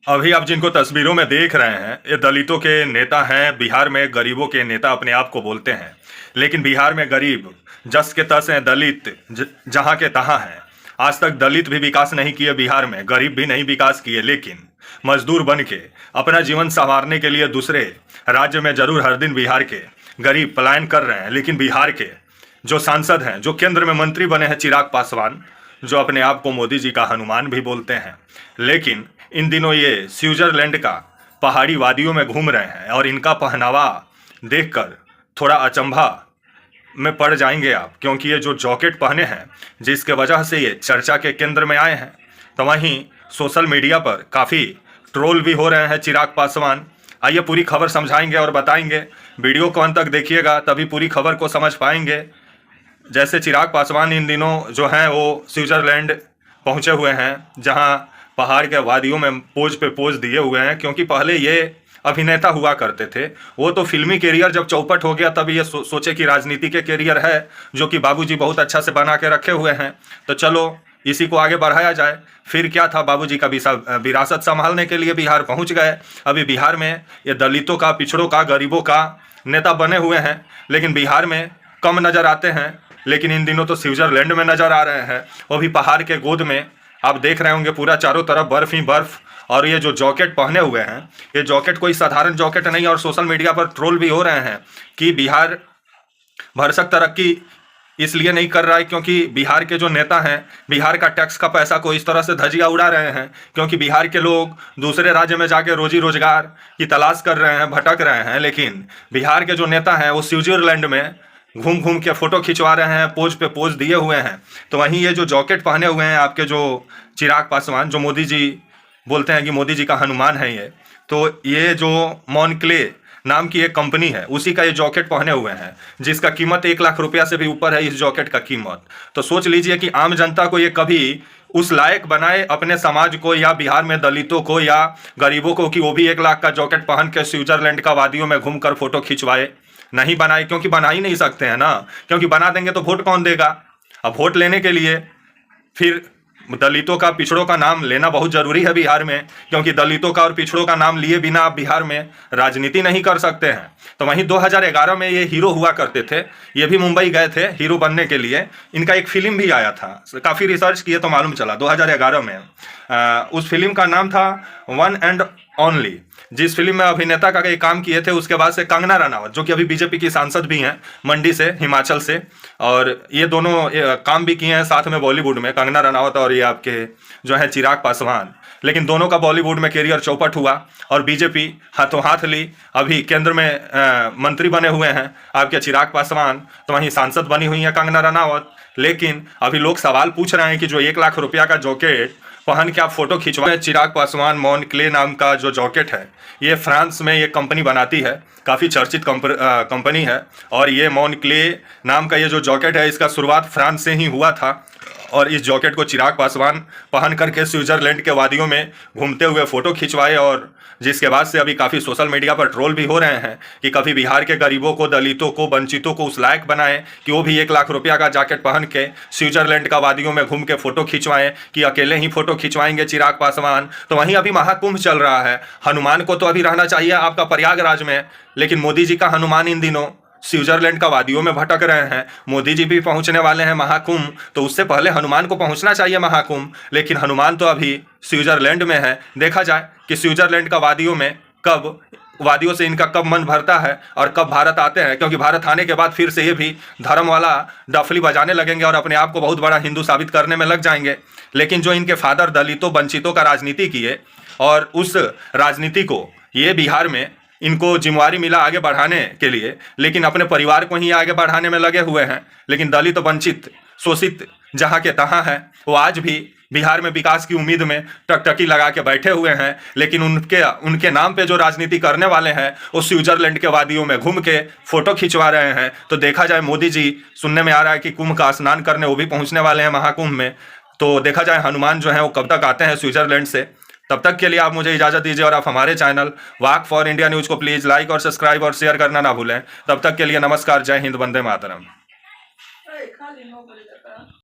अभी आप जिनको तस्वीरों में देख रहे हैं ये दलितों के नेता हैं। बिहार में गरीबों के नेता अपने आप को बोलते हैं, लेकिन बिहार में गरीब जस के तस हैं, दलित जहां के तहां हैं। आज तक दलित भी विकास नहीं किए बिहार में, गरीब भी नहीं विकास किए, लेकिन मजदूर बन के अपना जीवन संवारने के लिए दूसरे राज्य में जरूर हर दिन बिहार के गरीब पलायन कर रहे हैं। लेकिन बिहार के जो सांसद हैं, जो केंद्र में मंत्री बने हैं, चिराग पासवान, जो अपने आप को मोदी जी का हनुमान भी बोलते हैं, लेकिन इन दिनों ये स्विट्जरलैंड का पहाड़ी वादियों में घूम रहे हैं। और इनका पहनावा देखकर थोड़ा अचंभा में पड़ जाएंगे आप, क्योंकि ये जो जॉकेट पहने हैं जिसके वजह से ये चर्चा के केंद्र में आए हैं। तो वहीं सोशल मीडिया पर काफ़ी ट्रोल भी हो रहे हैं चिराग पासवान। आइए पूरी खबर समझाएंगे और बताएंगे, वीडियो को अंत तक देखिएगा तभी पूरी खबर को समझ पाएंगे। जैसे चिराग पासवान इन दिनों जो हैं वो स्विट्जरलैंड पहुंचे हुए हैं, जहां पहाड़ के वादियों में पोज पे पोज दिए हुए हैं, क्योंकि पहले ये अभिनेता हुआ करते थे। वो तो फिल्मी कैरियर जब चौपट हो गया तब ये सोचे कि राजनीति के कैरियर है, जो कि बाबूजी बहुत अच्छा से बना के रखे हुए हैं, तो चलो इसी को आगे बढ़ाया जाए। फिर क्या था, बाबूजी का विरासत संभालने के लिए बिहार पहुंच गए। अभी बिहार में ये दलितों का, पिछड़ों का, गरीबों का नेता बने हुए हैं, लेकिन बिहार में कम नज़र आते हैं। लेकिन इन दिनों तो स्विट्जरलैंड में नज़र आ रहे हैं, वो भी पहाड़ के गोद में। आप देख रहे होंगे पूरा चारों तरफ बर्फ ही बर्फ। और ये जो जॉकेट पहने हुए हैं, ये जॉकेट कोई साधारण जॉकेट नहीं। और सोशल मीडिया पर ट्रोल भी हो रहे हैं कि बिहार भरसक तरक्की इसलिए नहीं कर रहा है क्योंकि बिहार के जो नेता हैं बिहार का टैक्स का पैसा को इस तरह से धजिया उड़ा रहे हैं, क्योंकि बिहार के लोग दूसरे राज्य में जाके रोजी रोजगार की तलाश कर रहे हैं, भटक रहे हैं। लेकिन बिहार के जो नेता हैं वो स्विट्जरलैंड में घूम घूम के फोटो खिंचवा रहे हैं, पोज पे पोज दिए हुए हैं। तो वहीं ये जो जॉकेट पहने हुए हैं आपके जो चिराग पासवान, जो मोदी जी बोलते हैं कि मोदी जी का हनुमान है ये, तो ये जो मॉनक्ले नाम की एक कंपनी है उसी का ये जॉकेट पहने हुए हैं, जिसका कीमत 1 लाख रुपया से भी ऊपर है इस जॉकेट का कीमत। तो सोच लीजिए कि आम जनता को ये कभी उस लायक बनाए, अपने समाज को या बिहार में दलितों को या गरीबों को, कि वो भी 1 लाख का जॉकेट पहन के स्विट्जरलैंड का वादियों में घूमकर फोटो खिंचवाए। नहीं बनाए, क्योंकि बना ही नहीं सकते हैं ना, क्योंकि बना देंगे तो वोट कौन देगा। अब वोट लेने के लिए फिर दलितों का, पिछड़ों का नाम लेना बहुत ज़रूरी है बिहार में, क्योंकि दलितों का और पिछड़ों का नाम लिए बिना आप बिहार में राजनीति नहीं कर सकते हैं। तो वहीं 2011 में ये हीरो हुआ करते थे, ये भी मुंबई गए थे हीरो बनने के लिए। इनका एक फिल्म भी आया था, काफ़ी रिसर्च किए तो मालूम चला 2011 में। उस फिल्म का नाम था वन एंड ओनली। जिस फिल्म में अभिनेता का ये काम किए थे, उसके बाद से कंगना रनावत, जो कि अभी बीजेपी की सांसद भी हैं मंडी से, हिमाचल से, और ये दोनों काम भी किए हैं साथ में बॉलीवुड में, कंगना रनावत और ये आपके जो है चिराग पासवान। लेकिन दोनों का बॉलीवुड में कैरियर चौपट हुआ और बीजेपी हाथों हाथ ली। अभी केंद्र में मंत्री बने हुए हैं आपके चिराग पासवान, तो वहीं सांसद बनी हुई हैं कंगना रनावत। लेकिन अभी लोग सवाल पूछ रहे हैं कि जो 1 लाख रुपया का जॉकेट पहन के आप फोटो खिंचवाएं, चिराग पासवान मॉनक्ले नाम का जो जॉकेट है, ये फ्रांस में ये कंपनी बनाती है, काफ़ी चर्चित कंपनी है। और ये मॉनक्ले नाम का ये जो जॉकेट है, इसका शुरुआत फ्रांस से ही हुआ था। और इस जॉकेट को चिराग पासवान पहन करके स्विट्जरलैंड के वादियों में घूमते हुए फ़ोटो खिंचवाए, और जिसके बाद से अभी काफ़ी सोशल मीडिया पर ट्रोल भी हो रहे हैं कि कभी बिहार के गरीबों को, दलितों को, वंचितों को उस लायक बनाएं कि वो भी 1 लाख रुपया का जैकेट पहन के स्विट्जरलैंड का वादियों में घूम के फ़ोटो खिंचवाएं, कि अकेले ही फ़ोटो खिंचवाएंगे चिराग पासवान। तो वहीं अभी महाकुंभ चल रहा है, हनुमान को तो अभी रहना चाहिए आपका प्रयागराज में, लेकिन मोदी जी का हनुमान इन दिनों स्विट्जरलैंड का वादियों में भटक रहे हैं। मोदी जी भी पहुंचने वाले हैं महाकुंभ, तो उससे पहले हनुमान को पहुंचना चाहिए महाकुंभ, लेकिन हनुमान तो अभी स्विट्जरलैंड में है। देखा जाए कि स्विट्जरलैंड का वादियों में कब, वादियों से इनका कब मन भरता है और कब भारत आते हैं, क्योंकि भारत आने के बाद फिर से ये भी धर्म वाला डफली बजाने लगेंगे और अपने आप को बहुत बड़ा हिंदू साबित करने में लग जाएंगे। लेकिन जो इनके फादर दलितों, वंचितों का राजनीति किए, और उस राजनीति को ये बिहार में इनको जिम्मेवारी मिला आगे बढ़ाने के लिए, लेकिन अपने परिवार को ही आगे बढ़ाने में लगे हुए हैं। लेकिन दलित, वंचित, शोषित जहाँ के तहाँ हैं, वो आज भी बिहार में विकास की उम्मीद में टकटकी लगा के बैठे हुए हैं। लेकिन उनके नाम पे जो राजनीति करने वाले हैं वो स्विट्जरलैंड के वादियों में घूम के फोटो खिंचवा रहे हैं। तो देखा जाए, मोदी जी, सुनने में आ रहा है कि कुंभ का स्नान करने वो भी पहुंचने वाले हैं महाकुंभ में। तो देखा जाए हनुमान जो है वो कब तक आते हैं स्विट्जरलैंड से। तब तक के लिए आप मुझे इजाज़त दीजिए, और आप हमारे channel walk for India news को प्लीज़ लाइक और सब्सक्राइब और शेयर करना ना भूलें। तब तक के लिए नमस्कार, जय हिंद, वंदे मातरम।